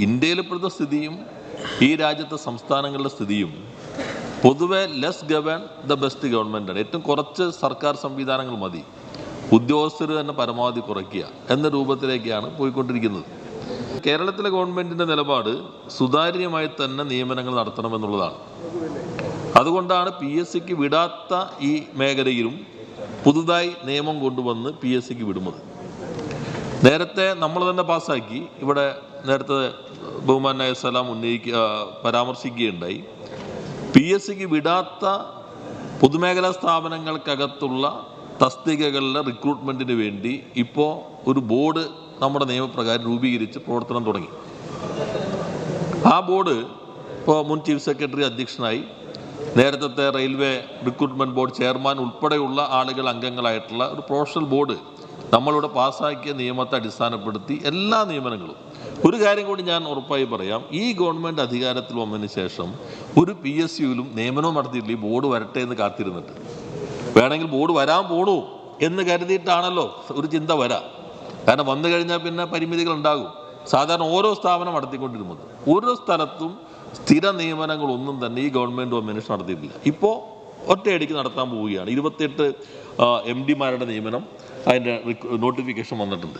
ഇന്ത്യയിൽ ഇപ്പോഴത്തെ സ്ഥിതിയും ഈ രാജ്യത്തെ സംസ്ഥാനങ്ങളുടെ സ്ഥിതിയും പൊതുവെ ലെസ് ഗവേൺ ദ ബെസ്റ്റ് ഗവൺമെൻറ്റാണ്. ഏറ്റവും കുറച്ച് സർക്കാർ സംവിധാനങ്ങൾ മതി, ഉദ്യോഗസ്ഥർ തന്നെ പരമാവധി കുറയ്ക്കുക എന്ന രൂപത്തിലേക്കാണ് പോയിക്കൊണ്ടിരിക്കുന്നത്. കേരളത്തിലെ ഗവൺമെൻറ്റിൻ്റെ നിലപാട് സുതാര്യമായി തന്നെ നിയമനങ്ങൾ നടത്തണമെന്നുള്ളതാണ്. അതുകൊണ്ടാണ് PSCക്ക് വിടാത്ത ഈ മേഖലയിലും പുതുതായി നിയമം കൊണ്ടുവന്ന് PSCക്ക് വിടുന്നത്. നേരത്തെ നമ്മൾ തന്നെ പാസ്സാക്കി. ഇവിടെ നേരത്തെ ബഹുമാനായ സലാം പരാമർശിക്കുകയുണ്ടായി. PSCക്ക് വിടാത്ത പൊതുമേഖലാ സ്ഥാപനങ്ങൾക്കകത്തുള്ള തസ്തികകളിലെ റിക്രൂട്ട്മെൻറ്റിന് വേണ്ടി ഇപ്പോൾ ഒരു ബോർഡ് നമ്മുടെ നിയമപ്രകാരം രൂപീകരിച്ച് പ്രവർത്തനം തുടങ്ങി. ആ ബോർഡ് ഇപ്പോൾ മുൻ ചീഫ് സെക്രട്ടറി അധ്യക്ഷനായി, നേരത്തെ റെയിൽവേ റിക്രൂട്ട്മെൻറ്റ് ബോർഡ് ചെയർമാൻ ഉൾപ്പെടെയുള്ള ആളുകൾ അംഗങ്ങളായിട്ടുള്ള ഒരു പ്രൊഫഷണൽ ബോർഡ് നമ്മളിവിടെ പാസ്സാക്കിയ നിയമത്തെ അടിസ്ഥാനപ്പെടുത്തി എല്ലാ നിയമനങ്ങളും. ഒരു കാര്യം കൂടി ഞാൻ ഉറപ്പായി പറയാം, ഈ ഗവൺമെൻറ് അധികാരത്തിൽ വന്നതിന് ശേഷം ഒരു PSCയിലും നിയമനവും നടത്തിയിട്ടില്ല. ഈ ബോർഡ് വരട്ടെ എന്ന് കാത്തിരുന്നിട്ട്, വേണമെങ്കിൽ ബോർഡ് വരാൻ പോണു എന്ന് കരുതിയിട്ടാണല്ലോ ഒരു ചിന്ത വരാം. കാരണം വന്നു കഴിഞ്ഞാൽ പിന്നെ പരിമിതികൾ ഉണ്ടാകും. സാധാരണ ഓരോ സ്ഥാപനം നടത്തിക്കൊണ്ടിരുന്നത്, ഓരോ സ്ഥലത്തും സ്ഥിര നിയമനങ്ങളൊന്നും തന്നെ ഈ ഗവൺമെൻറ് വന്നതിന് നടത്തിയിട്ടില്ല. ഇപ്പോൾ ഒറ്റയടിക്ക് നടത്താൻ പോവുകയാണ്. 28 MDമാരുടെ നിയമനം, അതിൻ്റെ നോട്ടിഫിക്കേഷൻ വന്നിട്ടുണ്ട്.